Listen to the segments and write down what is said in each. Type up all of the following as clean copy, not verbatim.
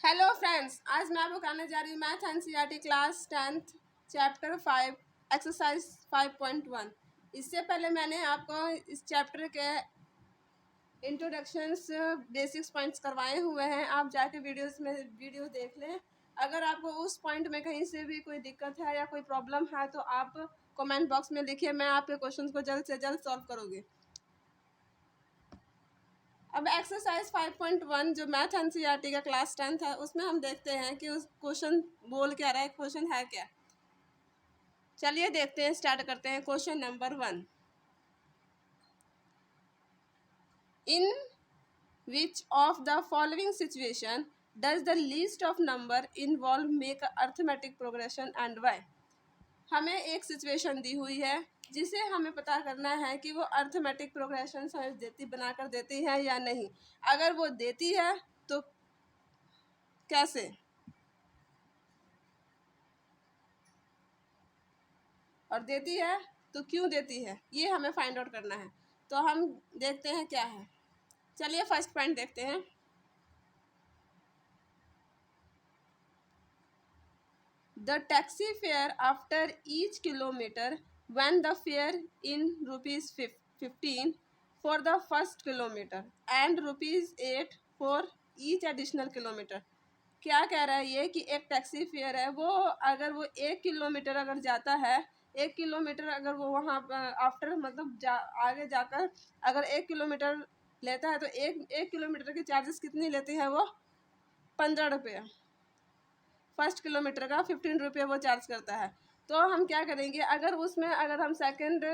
Hello friends, आज मैं आपको कराने जा रही हूँ math NCERT class 10th chapter 5 exercise 5.1। इससे पहले मैंने आपको इस चैप्टर के इंट्रोडक्शंस बेसिक्स पॉइंट्स करवाए हुए हैं। आप जाके वीडियो देख लें। अगर आपको उस पॉइंट में कहीं से भी कोई दिक्कत है या कोई प्रॉब्लम है तो आप कमेंट बॉक्स में लिखिए, मैं आपके क्वेश्चन को जल्द से जल्द सॉल्व करूँगी। अब एक्सरसाइज 5.1 जो मैथ एनसीईआरटी का क्लास 10th है उसमें हम देखते हैं कि उस क्वेश्चन बोल क्या रहा है, क्वेश्चन है क्या। चलिए देखते हैं, स्टार्ट करते हैं। Question number 1, in which of the following situation does the list of number involve make arithmetic progression and why. हमें एक सिचुएशन दी हुई है जिसे हमें पता करना है कि वो अर्थमेटिक प्रोग्रेशन हमें बनाकर देती है या नहीं। अगर वो देती है तो कैसे, और देती है तो क्यों देती है, ये हमें फाइंड आउट करना है। तो हम देखते हैं क्या है। चलिए फर्स्ट पॉइंट देखते हैं। The taxi fare after each kilometre when the fair in ₹15 for the first kilometre and ₹8 for each additional kilometre. क्या कह रहा है ये कि एक टैक्सी फेयर है, वो अगर वो 1 किलोमीटर अगर जाता है, 1 किलोमीटर अगर वो वहाँ आफ्टर मतलब आगे जाकर अगर 1 किलोमीटर लेता है तो एक किलोमीटर के चार्जेस कितनी लेती है वो? 15 रुपये। फर्स्ट किलोमीटर का 15 रुपये वो चार्ज करता है। तो हम क्या करेंगे, अगर उसमें अगर हम सेकंड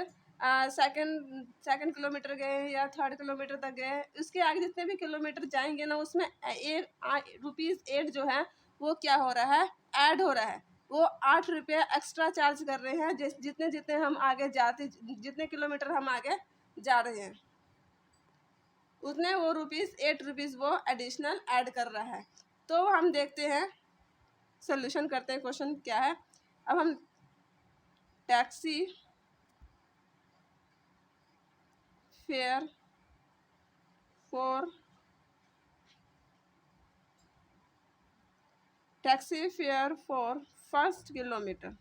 किलोमीटर गए या थर्ड किलोमीटर तक गए, उसके आगे जितने भी किलोमीटर जाएंगे ना उसमें ₹8 जो है वो क्या हो रहा है, ऐड हो रहा है। वो 8 रुपये एक्स्ट्रा चार्ज कर रहे हैं जितने जितने हम आगे जाते, जितने किलोमीटर हम आगे जा रहे हैं उतने वो ₹8 वो एडिशनल ऐड कर रहा है। तो हम देखते हैं, सोल्यूशन करते हैं। क्वेश्चन क्या है, अब हम taxi fare for first kilometre.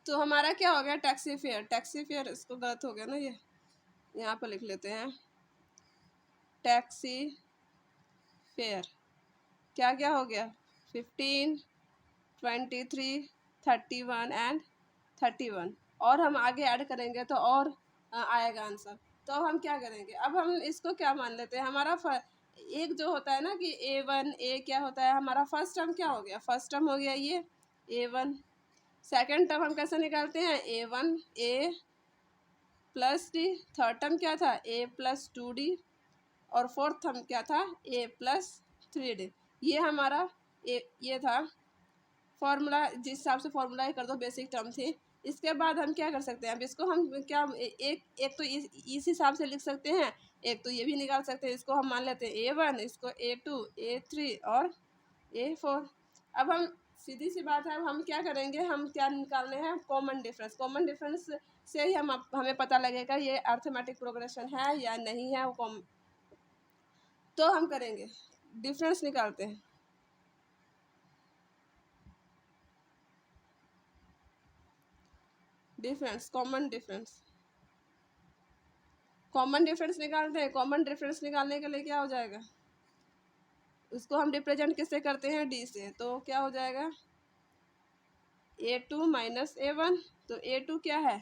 तो हमारा क्या हो गया, टैक्सी फेयर। टैक्सी फेयर इसको गलत हो गया ना, ये यहाँ पर लिख लेते हैं। टैक्सी फेयर क्या क्या हो गया, 15, 23, 31 एंड 31, और हम आगे ऐड करेंगे तो और आएगा आंसर। तो अब हम क्या करेंगे, अब हम इसको क्या मान लेते हैं, हमारा एक जो होता है ना कि A1 ए क्या होता है, हमारा फर्स्ट टर्म क्या हो गया, फर्स्ट टर्म हो गया ये A1। सेकेंड टर्म हम कैसे निकालते हैं, A1 A plus D, third term क्या था A प्लस 2D, और फोर्थ टर्म क्या था A प्लस 3D। ये हमारा ये था फॉर्मूला, जिस हिसाब से फॉर्मूला कर दो बेसिक टर्म थी। इसके बाद हम क्या कर सकते हैं, अब इसको हम क्या एक तो इस हिसाब से लिख सकते हैं, एक तो ये भी निकाल सकते हैं। इसको हम मान लेते हैं A1, इसको A2, A3 और A4। अब हम सीधी सी बात है, अब हम क्या करेंगे, हम क्या निकालने हैं, कॉमन डिफरेंस। कॉमन डिफरेंस से ही हमें पता लगेगा ये अर्थमेटिक प्रोग्रेशन है या नहीं है। तो हम करेंगे डिफरेंस निकालते हैं। Difference, common difference, common difference निकालते हैं। कॉमन डिफरेंस निकालने के लिए क्या हो जाएगा, उसको हम रिप्रेजेंट किससे करते हैं, डी से। तो क्या हो जाएगा A2 माइनस A1। तो A2 क्या है,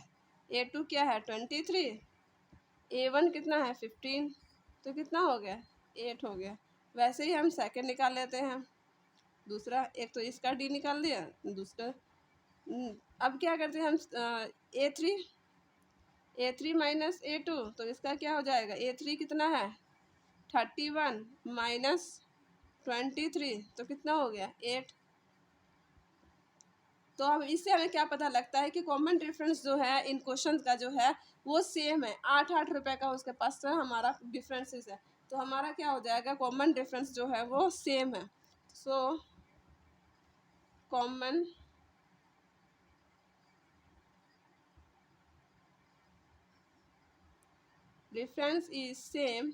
A2 क्या है 23, A1 कितना है 15, तो कितना हो गया 8 हो गया। वैसे ही हम सेकंड निकाल लेते हैं, दूसरा, एक तो इसका डी निकाल दिया, दूसरा। अब क्या करते हैं हम A3 माइनस A2, तो इसका क्या हो जाएगा, A3 कितना है 31 माइनस 23, तो कितना हो गया 8। तो अब इससे हमें क्या पता लगता है कि कॉमन डिफरेंस जो है इन क्वेश्चन का जो है वो सेम है। 8-8 रुपए का उसके पास से हमारा डिफरेंसेस है, तो हमारा क्या हो जाएगा, कॉमन डिफरेंस जो है वो सेम है। So common difference is same,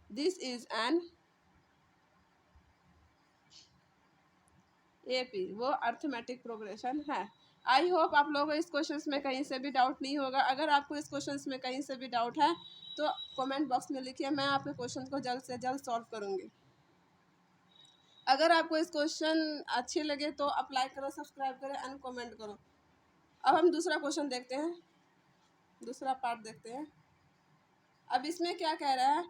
this is an AP, वो अर्थमेटिक प्रोग्रेशन है। आई होप आप लोगों को इस क्वेश्चंस में कहीं से भी डाउट नहीं होगा। अगर आपको इस क्वेश्चंस में कहीं से भी डाउट है तो कमेंट बॉक्स में लिखिए, मैं आपके क्वेश्चन को जल्द से जल्द सॉल्व करूंगी। अगर आपको इस क्वेश्चन अच्छे लगे तो आप लाइक करो, सब्सक्राइब करें एंड कमेंट करो। अब हम दूसरा क्वेश्चन देखते हैं, दूसरा पार्ट देखते हैं। अब इसमें क्या कह रहा है,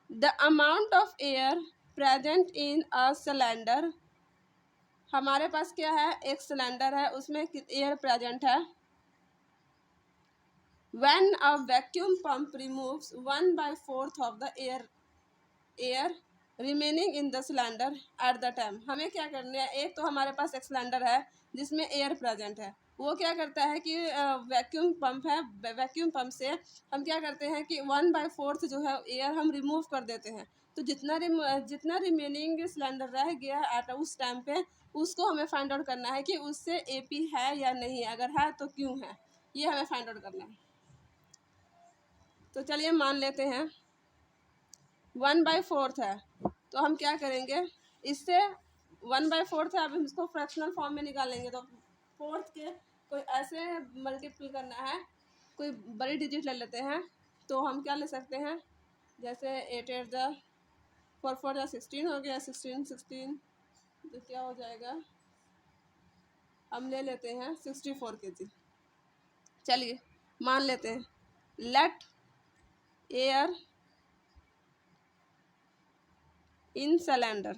the amount of air present in a cylinder. हमारे पास क्या है, एक सिलेंडर है, उसमें एयर प्रेजेंट है। When a vacuum pump removes 1/4 of the air remaining in the cylinder at the time। हमें क्या करना है, एक तो हमारे पास एक सिलेंडर है जिसमें एयर प्रेजेंट है। वो क्या करता है कि वैक्यूम पंप है, वैक्यूम पंप से हम क्या करते हैं कि 1/4 जो है एयर हम रिमूव कर देते हैं। तो जितना रिमेनिंग सिलेंडर रह गया एट उस टाइम पे, उसको हमें फाइंड आउट करना है कि उससे AP है या नहीं, अगर है तो क्यों है, ये हमें फाइंड आउट करना है। तो चलिए मान लेते हैं 1/4 है, तो हम क्या करेंगे, इससे 1/4 है, अब हम इसको फ्रैक्शनल फॉर्म में निकालेंगे। तो फोर्थ के कोई ऐसे मल्टीपल करना है, कोई बड़ी डिजिट ले लेते हैं। तो हम क्या ले सकते हैं, जैसे 8 × 4 16 हो गया, 16 तो क्या हो जाएगा, हम ले लेते हैं 64 kg। चलिए मान लेते हैं, लेट एयर इन सिलेंडर,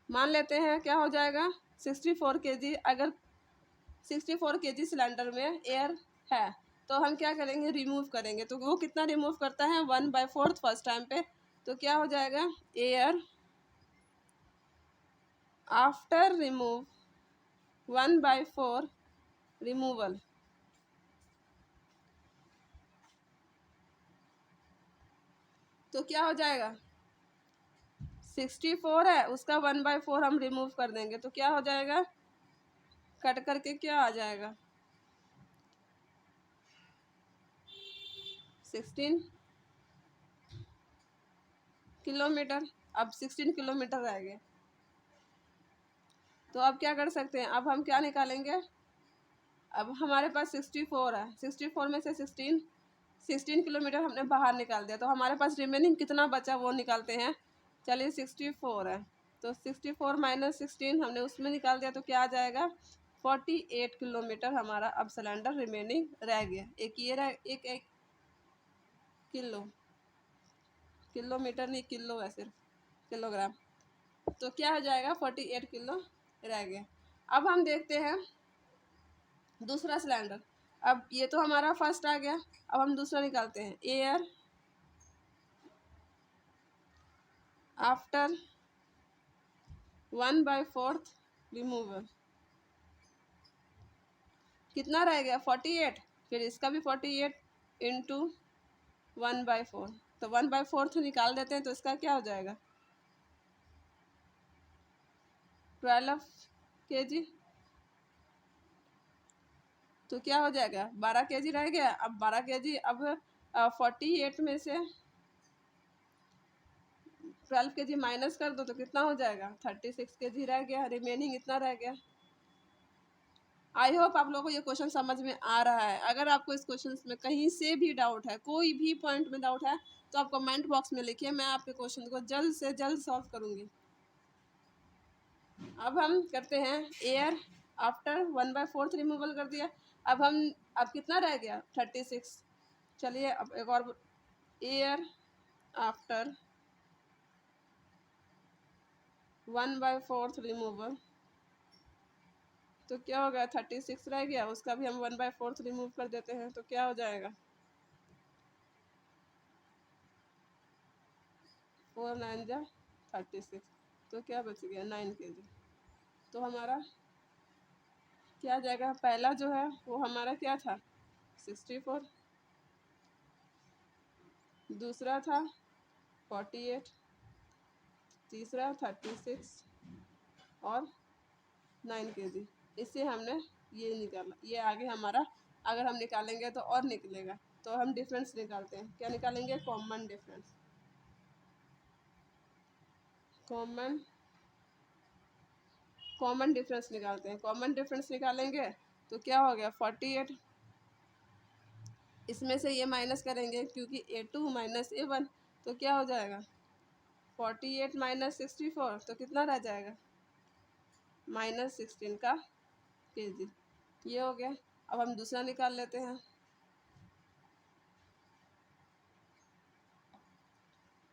मान लेते हैं क्या हो जाएगा 64 kg। अगर 64 kg सिलेंडर में एयर है तो हम क्या करेंगे, रिमूव करेंगे। तो वो कितना रिमूव करता है 1/4 फर्स्ट टाइम पे। तो क्या हो जाएगा, एयर आफ्टर रिमूव 1/4 रिमूवल। तो क्या हो जाएगा, 64 है, उसका 1/4 हम रिमूव कर देंगे तो क्या हो जाएगा, कट करके क्या आ जाएगा 16 किलोमीटर। अब 16 किलोमीटर रह गए, तो अब क्या कर सकते हैं, अब हम क्या निकालेंगे, अब हमारे पास 64 है, 64 में से 16 किलोमीटर हमने बाहर निकाल दिया, तो हमारे पास रिमेनिंग कितना बचा वो निकालते हैं। चलिए 64 है, तो 64 माइनस 16 हमने उसमें निकाल दिया, तो क्या आ जाएगा 48 किलोमीटर हमारा अब सिलेंडर रिमेनिंग रह गया। एक ये एक किलोमीटर नहीं, किलो है, सिर्फ किलोग्राम। तो क्या हो जाएगा 48 किलो रह गया। अब हम देखते हैं दूसरा सिलेंडर। अब ये तो हमारा फर्स्ट आ गया, अब हम दूसरा निकालते हैं। एयर आफ्टर 1/4 रिमूवल, कितना रह गया 48, फिर इसका भी 48 इंटू 1/4, तो 1/4 निकाल देते हैं, तो इसका क्या हो जाएगा 12 kg। तो क्या हो जाएगा 12 kg रह गया। अब 12 kg, अब 48 में से 12 kg माइनस कर दो, तो कितना हो जाएगा 36 kg रह गया, रिमेनिंग इतना रह गया। आई होप आप लोगों को ये क्वेश्चन समझ में आ रहा है। अगर आपको इस क्वेश्चन में कहीं से भी डाउट है, कोई भी पॉइंट में डाउट है, तो आप कमेंट बॉक्स में लिखिए, मैं आपके क्वेश्चन को जल्द से जल्द सॉल्व करूंगी। अब हम करते हैं एयर आफ्टर 1/4 रिमूवल कर दिया। अब कितना रह गया 36। चलिए अब एक और, एयर आफ्टर 1/4 रिमूवल, तो क्या हो गया 36 रह गया, उसका भी हम 1/4 रिमूव कर देते हैं, तो क्या हो जाएगा 4 9 जा 36, तो क्या बच गया 9 kg। तो हमारा क्या जाएगा, पहला जो है वो हमारा क्या था 64, दूसरा था 48, तीसरा 36 और 9 kg। इससे हमने ये निकाला, ये आगे हमारा अगर हम निकालेंगे तो और निकलेगा। तो हम डिफरेंस निकालते हैं, क्या निकालेंगे कॉमन डिफरेंस। कॉमन डिफरेंस निकालते हैं। कॉमन डिफरेंस निकालेंगे तो क्या हो गया 48, इसमें से ये माइनस करेंगे क्योंकि A2 माइनस A1, तो क्या हो जाएगा 48 माइनस 64, तो कितना रह जाएगा -16 का kg। ये हो गया। अब हम दूसरा निकाल लेते हैं।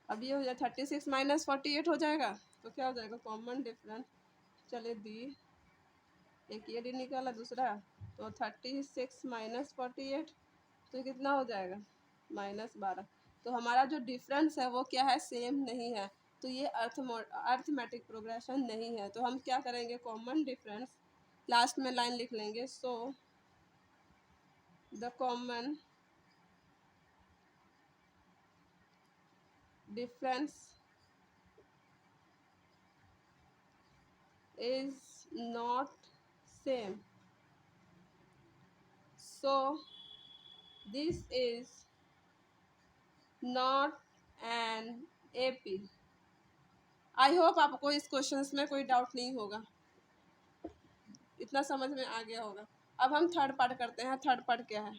अब ये हो जाए 36 माइनस 48 हो जाएगा, तो क्या हो जाएगा कॉमन डिफरेंस। चलिए दी एक ये डी निकाला, दूसरा तो 36 माइनस 48, तो कितना हो जाएगा -12। तो हमारा जो डिफरेंस है वो क्या है सेम नहीं है, तो ये अर्थमेटिक प्रोग्रेशन नहीं है। तो हम क्या करेंगे कॉमन डिफरेंस लास्ट में लाइन लिख लेंगे। So the common difference is not same, so this is not an AP। I hope आपको इस क्वेश्चंस में कोई डाउट नहीं होगा, इतना समझ में आ गया होगा। अब हम थर्ड पार्ट करते हैं। थर्ड पार्ट क्या है,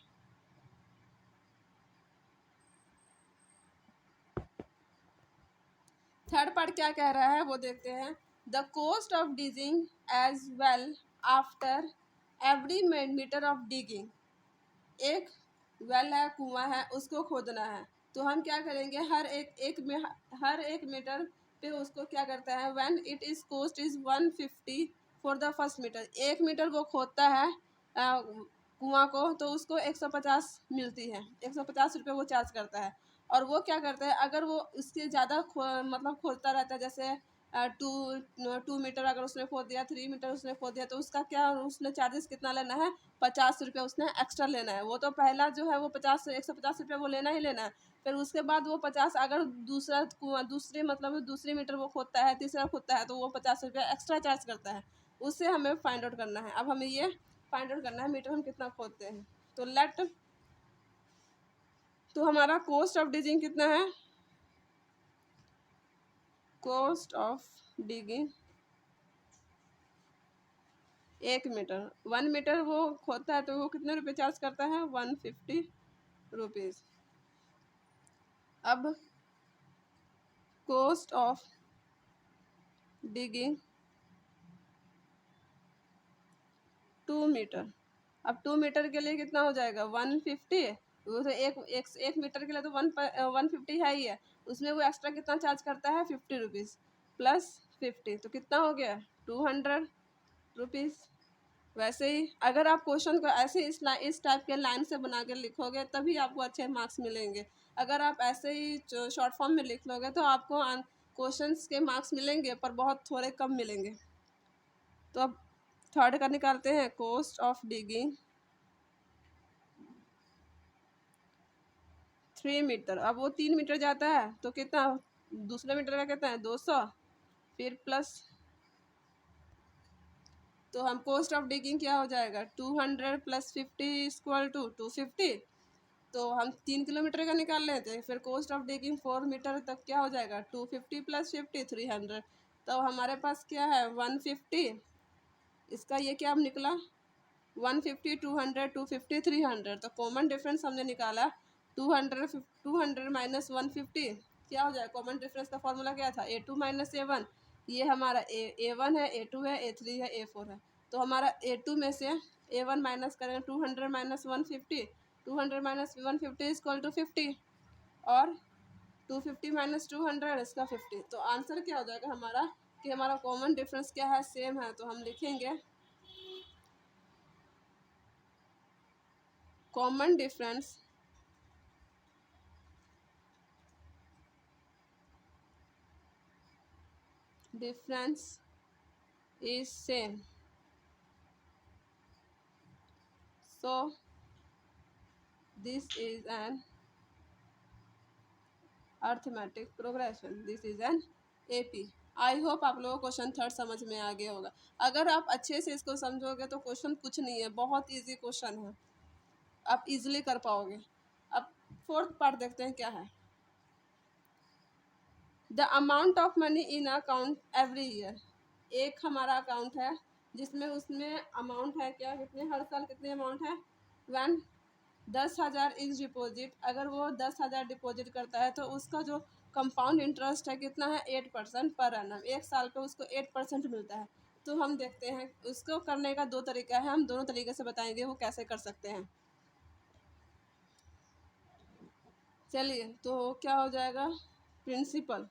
थर्ड पार्ट क्या कह रहा है वो देखते हैं। The cost of digging as well after every metre of digging, एक वेल है, कुआं है, उसको खोदना है। तो हम क्या करेंगे हर एक मीटर पे उसको क्या करता है, when it is cost is 150 for the first metre. 1 metre वो खोदता है कुआं को, तो उसको 150 मिलती है, 150 रुपये वो चार्ज करता है। और वो क्या करता है, अगर वो इससे ज़्यादा मतलब खोदता रहता है, जैसे 2 मीटर अगर उसने खोद दिया, 3 मीटर उसने खोद दिया, तो उसका क्या उसने चार्जेस कितना लेना है 50 रुपये उसने एक्स्ट्रा लेना है। वो तो पहला जो है वो 150 रुपये वो लेना ही लेना है। फिर उसके बाद वो 50 अगर दूसरी मीटर वो खोदता है, तीसरा खोदता है, तो वो 50 रुपये एक्स्ट्रा चार्ज करता है। उससे हमें फाइंड आउट करना है। अब हमें ये फाइंड आउट करना है मीटर हम कितना खोदते हैं। तो हमारा कॉस्ट ऑफ डिगिंग कितना है, cost of digging 1 metre, 1 metre वो खोदता है तो वो कितने रुपए चार्ज करता है? 150 रुपीज़। अब कॉस्ट ऑफ डिगिंग 2 मीटर। अब 2 मीटर के लिए कितना हो जाएगा? 150। वो तो एक मीटर के लिए तो 150 है ही है, उसमें वो एक्स्ट्रा कितना चार्ज करता है? 50 रुपीज़ प्लस 50, तो कितना हो गया? 200 रुपीज़। वैसे ही अगर आप क्वेश्चन को ऐसे इस टाइप के लाइन से बना के लिखोगे तभी आपको अच्छे मार्क्स मिलेंगे। अगर आप ऐसे ही शॉर्ट फॉर्म में लिख लोगे तो आपको क्वेश्चंस के मार्क्स मिलेंगे पर बहुत थोड़े कम मिलेंगे। तो अब थर्ड का निकालते हैं, कॉस्ट ऑफ डिगिंग 3 मीटर। अब वो 3 मीटर जाता है तो कितना? दूसरे मीटर का कितना है? 200, फिर प्लस, तो हम कॉस्ट ऑफ डिगिंग क्या हो जाएगा? 200 प्लस 50 इक्वल टू 250। तो हम 3 किलोमीटर का निकाल लेते हैं, फिर कॉस्ट ऑफ डिगिंग 4 मीटर तक क्या हो जाएगा? 250 प्लस 50 300। तो हमारे पास क्या है? 150। इसका ये क्या निकला? 150, 200, 250, 300। तो कॉमन डिफरेंस हमने निकाला 200 माइनस 150। क्या हो जाएगा? कॉमन डिफरेंस का फॉर्मूला क्या था? A2 minus A1। ये हमारा A1 है, A2 है, A3 है, A4 है। तो हमारा A2 में से A1 माइनस करेंगे 200 माइनस 150, 200 माइनस 150 इक्वल टू 50, और 250 माइनस 200 इसका 50। तो आंसर क्या हो जाएगा हमारा कि हमारा कॉमन डिफरेंस क्या है? सेम है। तो हम लिखेंगे common difference is same, so this is an arithmetic progression, this is an AP। I hope आप लोगों को क्वेश्चन थर्ड समझ में आ गया होगा। अगर आप अच्छे से इसको समझोगे तो क्वेश्चन कुछ नहीं है, बहुत इजी क्वेश्चन है, आप इजीली कर पाओगे। अब फोर्थ पार्ट देखते हैं क्या है। The amount of money in account every year. एक हमारा अकाउंट है जिसमें उसमें अमाउंट है क्या? कितने हर साल कितने अमाउंट है? 10,000 इज डिपॉजिट। अगर वो 10,000 डिपॉजिट करता है तो उसका जो कंपाउंड इंटरेस्ट है कितना है? 8% पर एनम। एक साल पे उसको 8% मिलता है। तो हम देखते हैं उसको करने का दो तरीका है, हम दोनों तरीके से बताएंगे वो कैसे कर सकते हैं। चलिए, तो क्या हो जाएगा? प्रिंसिपल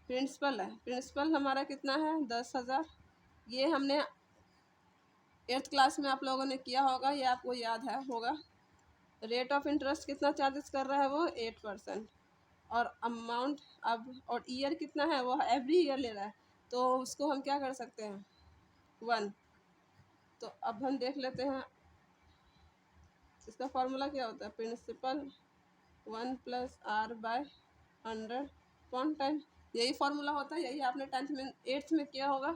प्रिंसिपल है, प्रिंसिपल हमारा कितना है? 10,000। ये हमने 8th क्लास में आप लोगों ने किया होगा, ये आपको याद है होगा। रेट ऑफ इंटरेस्ट कितना चार्जेस कर रहा है वो? 8%। और अमाउंट अब और ईयर कितना है? वो एवरी ईयर ले रहा है, तो उसको हम क्या कर सकते हैं? 1। तो अब हम देख लेते हैं इसका फॉर्मूला क्या होता है। Principal 1 plus R by 100 point time, यही फॉर्मूला होता है, यही आपने 10th में 8th में किया होगा।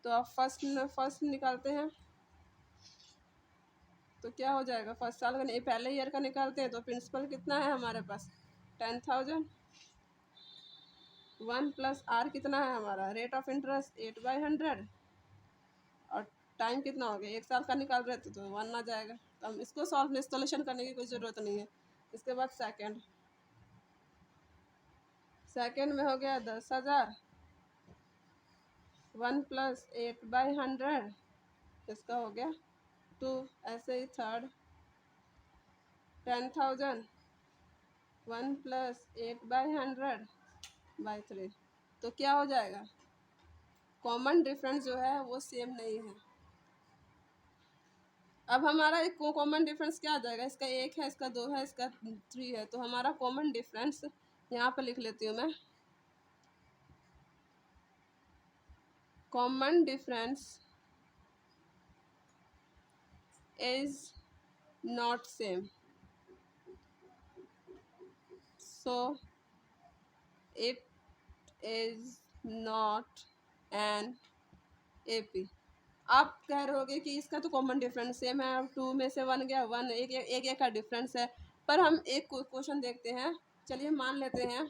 तो आप फर्स्ट निकालते हैं तो क्या हो जाएगा? फर्स्ट साल का नहीं, पहले ईयर का निकालते हैं। तो प्रिंसिपल कितना है हमारे पास? 10,000। 1 प्लस R कितना है हमारा? Rate of interest 8/100। और टाइम कितना हो गया? एक साल का निकाल रहे थे तो 1 आ जाएगा। तो हम इसको सोल्यूशन करने की कोई ज़रूरत नहीं है। इसके बाद सेकेंड में हो गया 10,000। 1 प्लस 8/100 इसका हो गया 2। ऐसे ही थर्ड 10,000। 1 प्लस 8/100/3। तो क्या हो जाएगा? कॉमन डिफरेंस जो है वो सेम नहीं है। अब हमारा एक कॉमन डिफरेंस क्या आ जाएगा? इसका 1 है, इसका 2 है, इसका 3 है। तो हमारा कॉमन डिफरेंस यहाँ पर लिख लेती हूँ मैं। Common difference is not same, so it is not an AP। आप कह रहे होगे कि इसका तो कॉमन डिफरेंस सेम है, 2 में से 1 गया, 1 एक का डिफरेंस है। पर हम एक क्वेश्चन देखते हैं। चलिए मान लेते हैं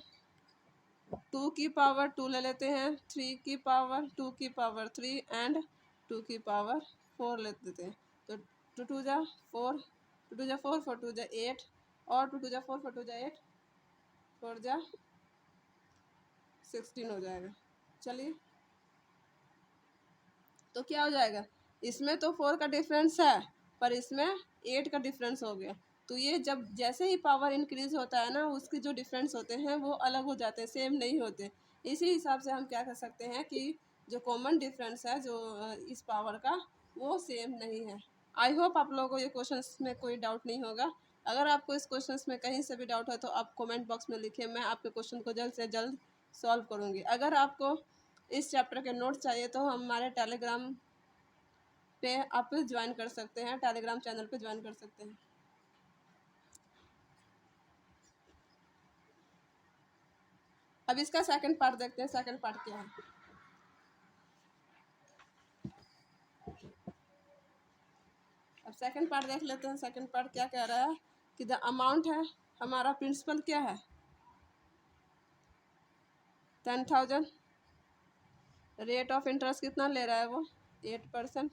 2 की पावर 2 ले लेते हैं, 3 की पावर 2 की पावर 3 एंड 2 की पावर 4 ले लेते हैं। तो 2 2 जा 4, 2 2 जा 4, 4 2 जा 8 और 2 2 जा 4, 4 2 जा 8, 4 जा 16 हो जाएगा। चलिए, तो क्या हो जाएगा, इसमें तो 4 का डिफरेंस है पर इसमें 8 का डिफरेंस हो गया। तो ये जब जैसे ही पावर इंक्रीज होता है ना, उसके जो डिफरेंस होते हैं वो अलग हो जाते हैं, सेम नहीं होते। इसी हिसाब से हम क्या कर सकते हैं कि जो कॉमन डिफरेंस है जो इस पावर का, वो सेम नहीं है। आई होप आप लोगों को ये क्वेश्चन में कोई डाउट नहीं होगा। अगर आपको इस क्वेश्चन में कहीं से भी डाउट है तो आप कमेंट बॉक्स में लिखिए, मैं आपके क्वेश्चन को जल्द से जल्द सॉल्व करूँगी। अगर आपको इस चैप्टर के नोट्स चाहिए तो हमारे टेलीग्राम पे आप ज्वाइन कर सकते हैं, टेलीग्राम चैनल पे ज्वाइन कर सकते हैं। अब इसका सेकंड पार्ट देखते हैं, सेकंड पार्ट क्या है। अब सेकंड पार्ट देख लेते हैं। सेकंड पार्ट क्या कह रहा है कि द अमाउंट है, हमारा प्रिंसिपल क्या है 10,000, रेट ऑफ इंटरेस्ट कितना ले रहा है वो 8%,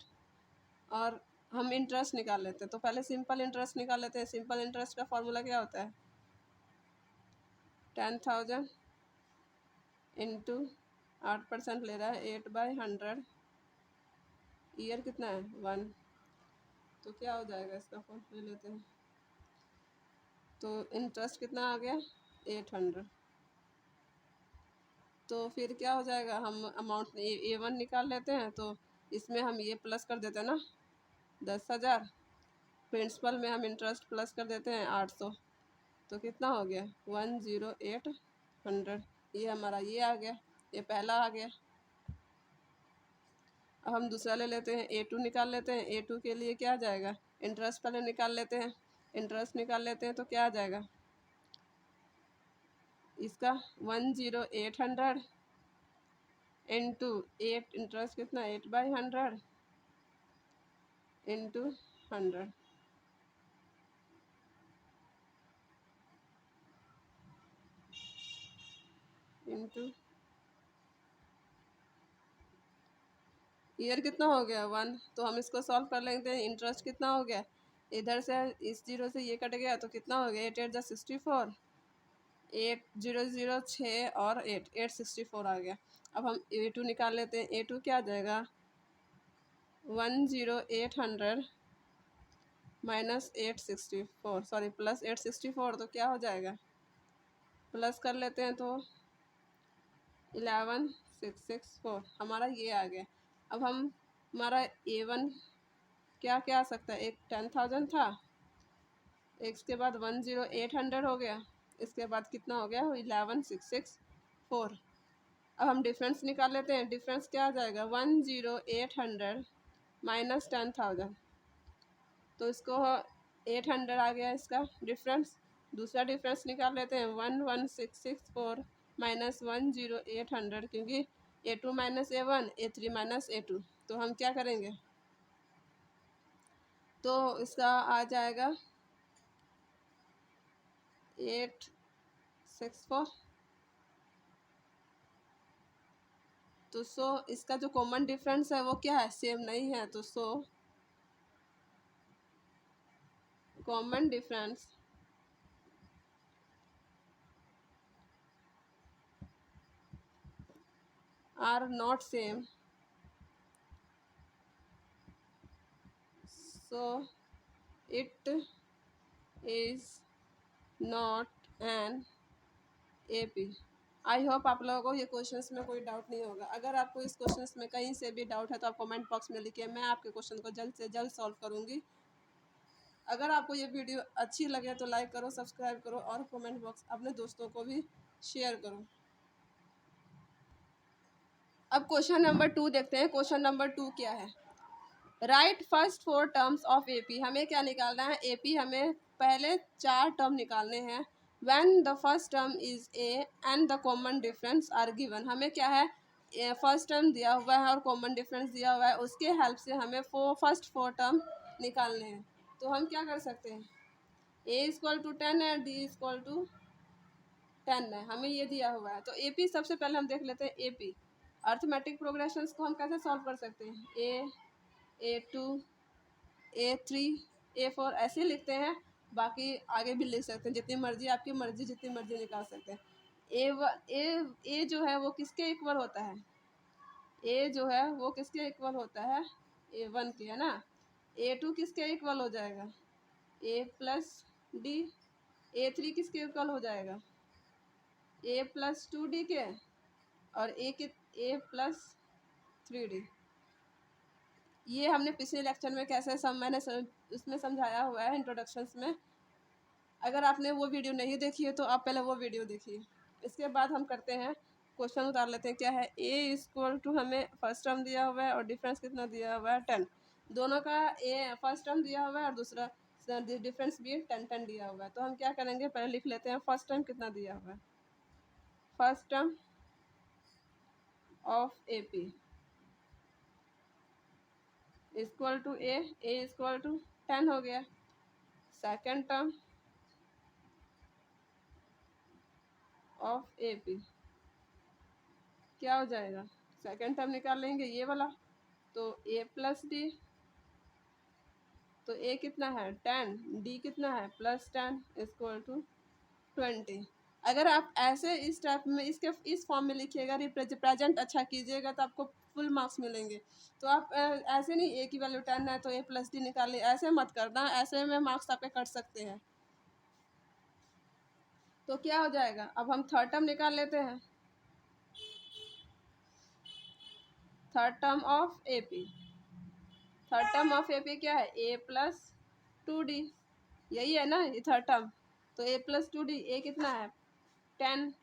और हम इंटरेस्ट निकाल लेते हैं। तो पहले सिंपल इंटरेस्ट निकाल लेते हैं। सिंपल इंटरेस्ट का फॉर्मूला क्या होता है, 10,000 इंटू 8% ले रहा है 8/100, ईयर कितना है 1। तो क्या हो जाएगा, इसका फॉर्म ले लेते हैं। तो इंटरेस्ट कितना आ गया 800। तो फिर क्या हो जाएगा, हम अमाउंट A1 निकाल लेते हैं। तो इसमें हम ये प्लस कर देते हैं ना 10,000, प्रिंसिपल में हम इंटरेस्ट प्लस कर देते हैं 800। तो कितना हो गया 10800। ये हमारा ये आ गया, ये पहला आ गया। अब हम दूसरा ले लेते हैं, A2 निकाल लेते हैं। A2 के लिए क्या आ जाएगा, इंटरेस्ट पहले निकाल लेते हैं। इंटरेस्ट निकाल लेते हैं तो क्या आ जाएगा इसका 10800 इंटू 8, इंटरेस्ट कितना 8/100 इंटू 100। इंटू ईयर कितना हो गया 1। तो हम इसको सॉल्व कर लेते हैं। इंटरेस्ट कितना हो गया, इधर से इस जीरो से ये कट गया तो कितना हो गया 8 8 जा 64, 8 0 0 6 और 8 864 आ गया। अब हम A2 निकाल लेते हैं। A2 क्या आ जाएगा 10800 माइनस 864, सॉरी प्लस 864। तो क्या हो जाएगा, प्लस कर लेते हैं तो 11664 हमारा ये आ गया। अब हम हमारा A1 क्या क्या आ सकता है, एक 10,000 था, एक इसके बाद 10800 हो गया, इसके बाद कितना हो गया 11664। अब हम डिफरेंस निकाल लेते हैं। डिफरेंस क्या आ जाएगा 10800 माइनस 10,000। तो इसको 800 आ गया इसका डिफरेंस। दूसरा डिफरेंस निकाल लेते हैं 11664 माइनस 10800, क्योंकि A2 minus A1, A3 minus A2। तो हम क्या करेंगे, तो इसका आ जाएगा 864। तो इसका जो कॉमन डिफरेंस है वो क्या है, सेम नहीं है। तो common difference are not same, so it is not an AP। I hope आप लोगों को ये क्वेश्चंस में कोई डाउट नहीं होगा। अगर आपको इस क्वेश्चंस में कहीं से भी डाउट है तो आप कमेंट बॉक्स में लिखिए, मैं आपके क्वेश्चन को जल्द से जल्द सॉल्व करूंगी। अगर आपको ये वीडियो अच्छी लगे तो लाइक करो, सब्सक्राइब करो और कमेंट बॉक्स अपने दोस्तों को भी शेयर करो। अब क्वेश्चन नंबर 2 देखते हैं। क्वेश्चन नंबर 2 क्या है, right first 4 terms of AP। हमें क्या निकालना है, AP हमें पहले 4 टर्म निकालने हैं। When the first term is A and the common difference are given. हमें क्या है, फर्स्ट टर्म दिया हुआ है और कॉमन डिफरेंस दिया हुआ है, उसके हेल्प से हमें फर्स्ट 4 टर्म निकालने हैं। तो हम क्या कर सकते हैं, A इक्वल टू 10 है, D इक्वल टू 10 है, हमें ये दिया हुआ है। तो AP सबसे पहले हम देख लेते हैं AP अर्थमेटिक प्रोग्रेशंस को हम कैसे सॉल्व कर सकते हैं। A2 A3 A4 ऐसे ही लिखते हैं, बाकी आगे भी लिख सकते हैं, जितनी मर्जी आपकी मर्जी, जितनी मर्जी निकाल सकते हैं। ए जो है वो किसके इक्वल होता है, ए जो है वो किसके इक्वल होता है, A1 के, है ना। A2 किसके इक्वल हो जाएगा, A+D। A3 किसके इक्वल हो जाएगा, A+2D के, और A+3D। ये हमने पिछले लेक्चर में कैसे मैंने उसमें समझाया हुआ है इंट्रोडक्शंस में। अगर आपने वो वीडियो नहीं देखी है तो आप पहले वो वीडियो देखिए। इसके बाद हम करते हैं, क्वेश्चन उतार लेते हैं। क्या है, A= हमें फर्स्ट टर्म दिया हुआ है और डिफरेंस कितना दिया हुआ है, 10। दोनों का फर्स्ट टर्म दिया हुआ है और दूसरा डिफरेंस भी 10 दिया हुआ है। तो हम क्या करेंगे, पहले लिख लेते हैं फर्स्ट टर्म कितना दिया हुआ है। First term of AP equal to A equal to 10 हो गया। सेकेंड टर्म ऑफ AP क्या हो जाएगा, सेकेंड टर्म निकाल लेंगे ये वाला, तो A+D। तो A कितना है 10, D कितना है +10 इक्वल टू 20। अगर आप ऐसे इस टाइप में इसके इस फॉर्म में लिखिएगा, रिप्रेजेंट अच्छा कीजिएगा तो आपको फुल मार्क्स मिलेंगे। तो आप ऐसे नहीं, A की वैल्यू 10 है तो A+D निकालिए, ऐसे मत करना, ऐसे में मार्क्स आपके कट सकते हैं। तो क्या हो जाएगा, अब हम थर्ड टर्म निकाल लेते हैं। Third term of AP, third term of AP क्या है, A+2D, यही है ना ये थर्ड टर्म। तो A+2D, A कितना है 10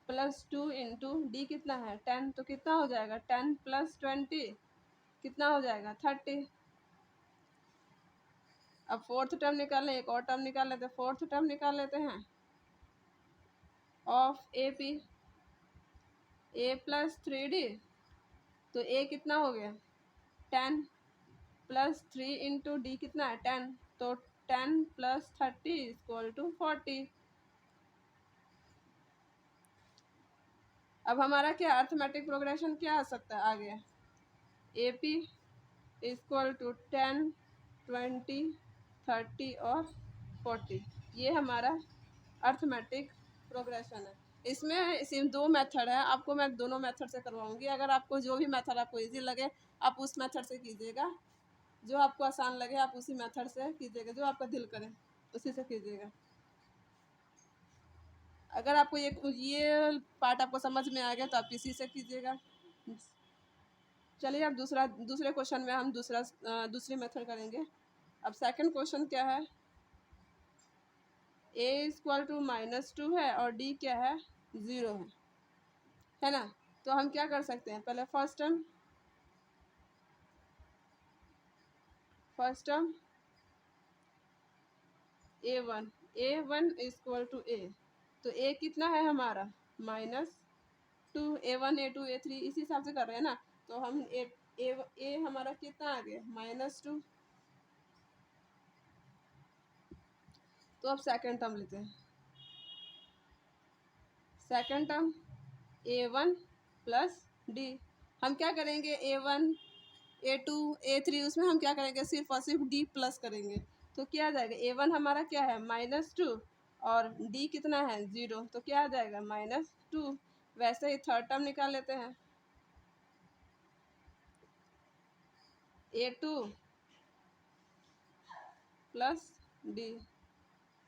+ 2 इंटू डी कितना है 10, तो कितना हो जाएगा 10 + 20 कितना हो जाएगा 30। अब फोर्थ टर्म निकालें, एक और टर्म निकाल लेते हैं, फोर्थ टर्म निकाल लेते हैं ऑफ AP A+3D। तो A कितना हो गया 10 + 3 इंटू डी कितना है 10, तो 10 + 30 इक्वल टू 40। अब हमारा क्या अर्थमेटिक प्रोग्रेशन क्या आ सकता है आगे, AP इक्वल टू 10 20 30 और 40। ये हमारा अर्थमेटिक प्रोग्रेशन है। इसमें सिर्फ 2 मेथड है, आपको मैं दोनों मेथड से करवाऊंगी। अगर आपको जो भी मेथड आपको इजी लगे आप उस मेथड से कीजिएगा, जो आपको आसान लगे आप उसी मेथड से कीजिएगा, जो आपका दिल करे उसी से कीजिएगा। अगर आपको ये पार्ट आपको समझ में आ गया तो आप इसी से कीजिएगा। चलिए अब दूसरे क्वेश्चन में हम दूसरी मेथड करेंगे। अब सेकंड क्वेश्चन क्या है, A इक्वल टू -2 है और D क्या है 0 है ना। तो हम क्या कर सकते हैं, पहले first term A1 equal to A, तो A कितना है हमारा -2, A1 A2 A3 इसी हिसाब से कर रहे हैं ना। तो हम A हमारा कितना आ गया -2। तो अब सेकंड टर्म लेते हैं। सेकंड टर्म A1 + D, हम क्या करेंगे A1 A2 A3 उसमें हम क्या करेंगे, सिर्फ और सिर्फ D प्लस करेंगे। तो क्या आ जाएगा, A1 हमारा क्या है -2 और D कितना है 0, तो क्या आ जाएगा -2। वैसे ही थर्ड टर्म निकाल लेते हैं, A2 + D,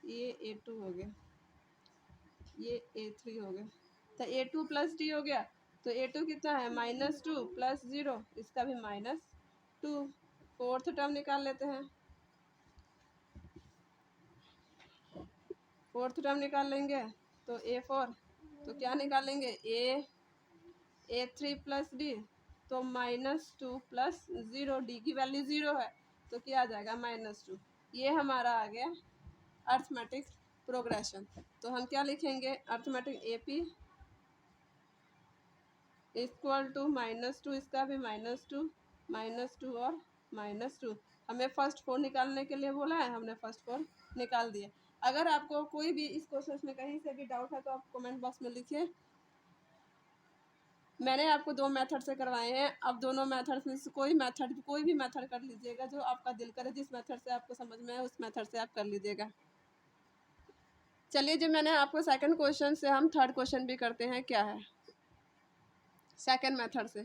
ये A2 हो गया, ये A3 हो गया, तो A2 + D हो गया। तो A2 कितना है -2 + 0, इसका भी -2। फोर्थ टर्म निकाल लेते हैं, फोर्थ टर्म निकाल लेंगे तो A4, तो क्या निकालेंगे A3 + D, तो -2 + 0, D की वैल्यू 0 है तो क्या आ जाएगा -2। ये हमारा आ गया अर्थमेटिक प्रोग्रेशन। तो हम क्या लिखेंगे, अर्थमेटिक AP इक्वल टू -2, इसका भी -2 -2 और -2। हमें फर्स्ट 4 निकालने के लिए बोला है, हमने फर्स्ट 4 निकाल दिया। अगर आपको कोई भी इस क्वेश्चन में कहीं से भी डाउट है तो आप कमेंट बॉक्स में लिखिए। मैंने आपको 2 मेथड से करवाए हैं, अब दोनों मेथड में से कोई भी मेथड कर लीजिएगा जो आपका दिल करे, जिस मेथड से आपको समझ में है उस मेथड से आप कर लीजिएगा। चलिए, जो मैंने आपको सेकंड क्वेश्चन से हम थर्ड क्वेश्चन भी करते हैं, क्या है सेकंड मेथड से।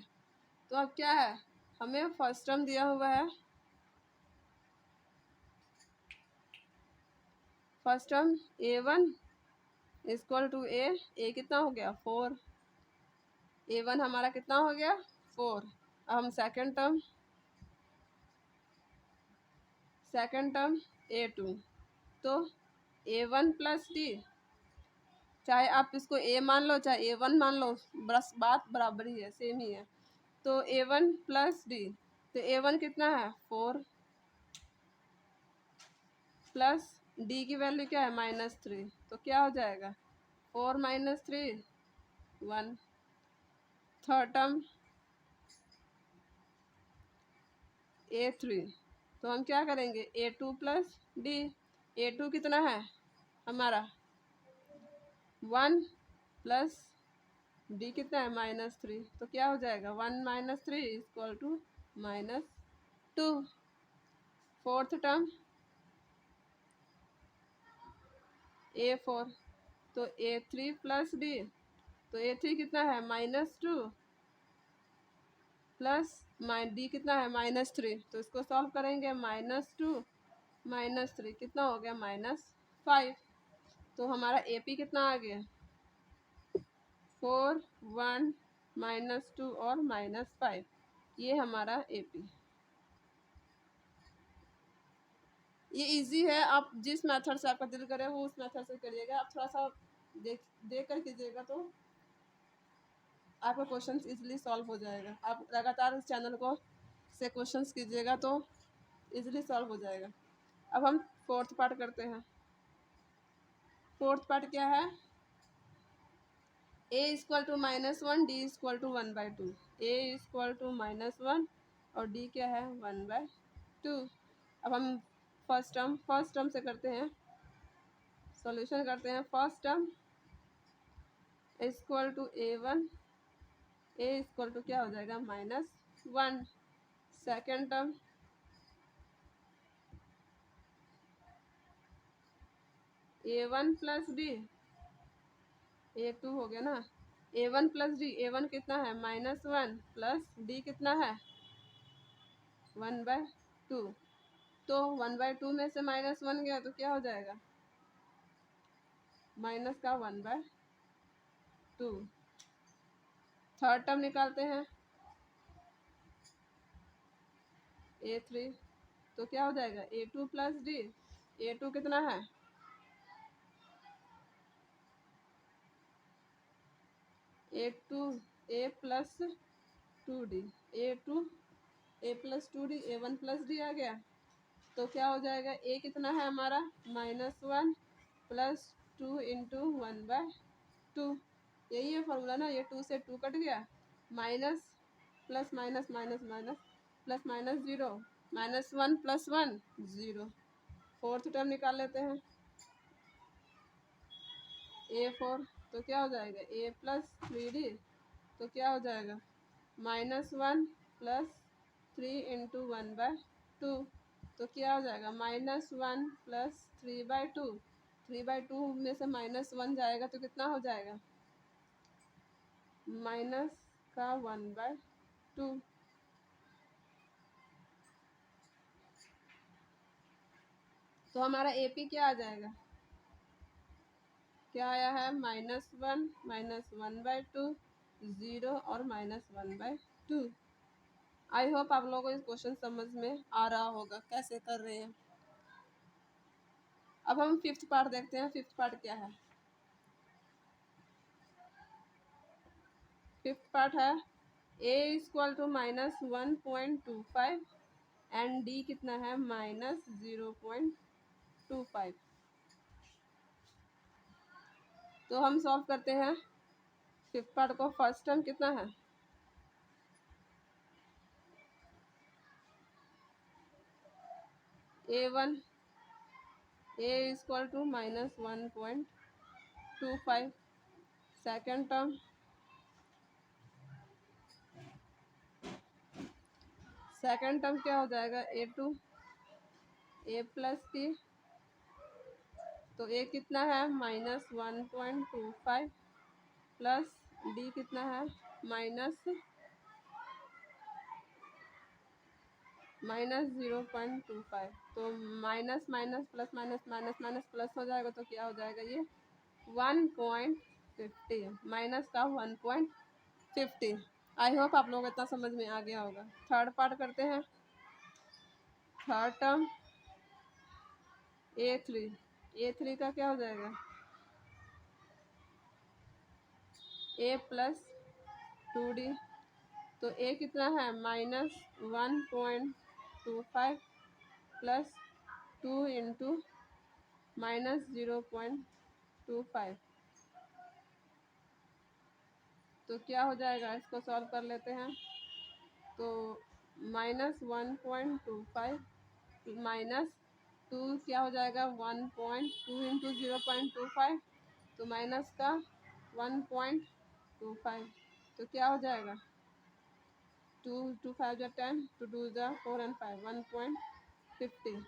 तो अब क्या है, हमें फर्स्ट टर्म दिया हुआ है, first term a1 equal to a कितना हो गया 4, a1 हमारा कितना हो गया 4। अब हम सेकंड टर्म a2, तो a1 प्लस डी, चाहे आप इसको a मान लो चाहे a1 मान लो, बस बात बराबर ही है, सेम ही है। तो a1 प्लस डी, तो a1 कितना है 4 प्लस डी की वैल्यू क्या है -3, तो क्या हो जाएगा 4 - 3 1। थर्ड टर्म a3, तो हम क्या करेंगे a2 प्लस डी, a2 कितना है हमारा 1 प्लस डी कितना है -3, तो क्या हो जाएगा 1 - 3 equal to -2। Fourth term a4, तो a3 प्लस डी, तो a3 कितना है -2 प्लस डी कितना है -3, तो इसको सॉल्व करेंगे -2 -3 कितना हो गया -5। तो हमारा AP कितना आ गया 4 1 -2 और -5, ये हमारा AP। ये इजी है, आप जिस मेथड से आपका दिल करे वो उस मेथड से करिएगा। आप थोड़ा सा देख कर कीजिएगा तो आपका क्वेश्चन इजीली सॉल्व हो जाएगा। आप लगातार इस चैनल को से क्वेश्चंस कीजिएगा तो इजीली सॉल्व हो जाएगा। अब हम फोर्थ पार्ट करते हैं। फोर्थ पार्ट क्या है, a equal to -1 d equal to 1/2, a equal to -1 और d क्या है 1/2। अब हम फर्स्ट टर्म से करते हैं, सॉल्यूशन करते हैं। First term equal to a1, a equal to क्या हो जाएगा -1। Second term a1 plus D, a2 हो गया ना, a1 प्लस डी, a1 कितना है -1 प्लस डी कितना है 1/2, तो 1/2 में से -1 गया तो क्या हो जाएगा माइनस का 1/2। थर्ड टर्म निकालते हैं a3, तो क्या हो जाएगा a2 प्लस डी, a2 कितना है a2 a plus 2d, a2 a plus 2d, a1 plus D आ गया, तो क्या हो जाएगा a कितना है हमारा -1 प्लस 2 इंटू 1/2, यही है फॉर्मूला ना, ये 2 से 2 कट गया, minus plus minus minus minus plus minus 0, -1 plus 1 0। Fourth term निकाल लेते हैं a4, तो क्या हो जाएगा a प्लस 3d, तो क्या हो जाएगा -1 प्लस 3 इंटू 1/2, तो क्या हो जाएगा -1 प्लस 3/2, 3/2 में से -1 जाएगा तो कितना हो जाएगा माइनस का 1/2। तो हमारा AP क्या आ जाएगा, क्या आया है -1 -1/2 0 और -1/2। आई होप आप लोगों को इस क्वेश्चन समझ में आ रहा होगा कैसे कर रहे हैं। अब हम फिफ्थ पार्ट देखते हैं। फिफ्थ पार्ट क्या है, फिफ्थ पार्ट है a equal to -1.25 and d कितना है -0.25। तो हम सॉल्व करते हैं फिफ्थ पार्ट को। फर्स्ट टर्म कितना है a1 a equal to -1.25। Second term क्या हो जाएगा, a प्लस t। तो a कितना है -1.25 प्लस d कितना है -0.25। तो minus minus plus minus minus minus plus हो जाएगा, तो क्या हो जाएगा ये 1.50 माइनस का 1.50। आई होप आप लोग इतना समझ में आ गया होगा। थर्ड पार्ट करते हैं। थर्ड टर्म a3 का क्या हो जाएगा, a प्लस 2d। तो a कितना है -1.25 प्लस 2 इंटू -0.25। तो क्या हो जाएगा, इसको सॉल्व कर लेते हैं। तो -1.25 माइनस 2 क्या हो जाएगा 1.2 इंटू 0.25। तो माइनस का 1.25। तो क्या हो जाएगा 2 2 5 जा 10, 2 2 जा 4 and 5 1.50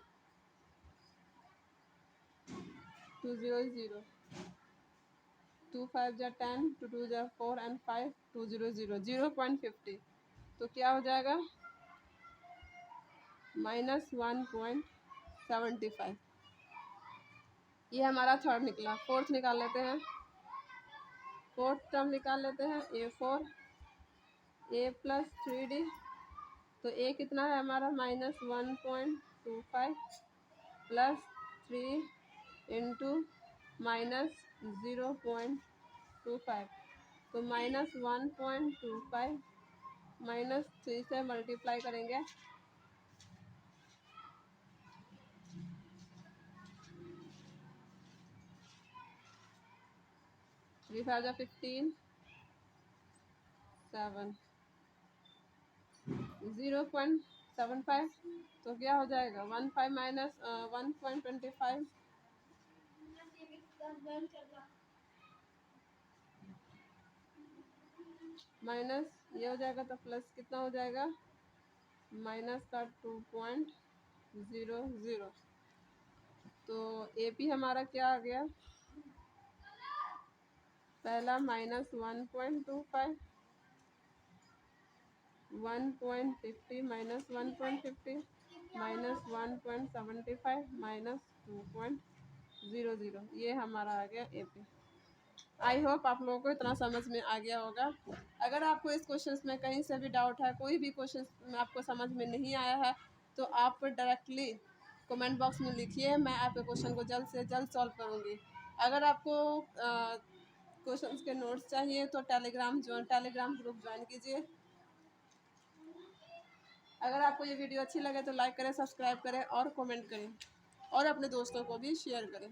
2 0 0 2 5 जा 10, 2 2 जा 4 and 5 2 0 0 0.50। तो क्या हो जाएगा -1.75। ये हमारा थर्ड निकला। फोर्थ निकाल लेते हैं। फोर्थ टर्म निकाल लेते हैं a4 a प्लस 3d। तो a कितना है हमारा -1.25 प्लस 3 इंटू -0.25। तो -1.25 -3 से मल्टीप्लाई करेंगे। 3 5 जा 15 7 0.75। तो क्या हो जाएगा 15 माइनस 1.25 माइनस ये हो जाएगा, तो प्लस कितना हो जाएगा माइनस का 2.00। तो ए पी हमारा क्या आ गया, पहला -1.25 1.50 माइनस 1.50 माइनस 1.75 माइनस 2.00। ये हमारा आ गया ए पी। आई होप आप लोगों को इतना समझ में आ गया होगा। अगर आपको इस क्वेश्चन में कहीं से भी डाउट है, कोई भी क्वेश्चन में आपको समझ में नहीं आया है, तो आप डायरेक्टली कमेंट बॉक्स में लिखिए, मैं आपके क्वेश्चन को जल्द से जल्द सॉल्व करूँगी। अगर आपको क्वेश्चन के नोट्स चाहिए तो टेलीग्राम ग्रुप ज्वाइन कीजिए। अगर आपको ये वीडियो अच्छी लगे तो लाइक करें, सब्सक्राइब करें और कमेंट करें और अपने दोस्तों को भी शेयर करें।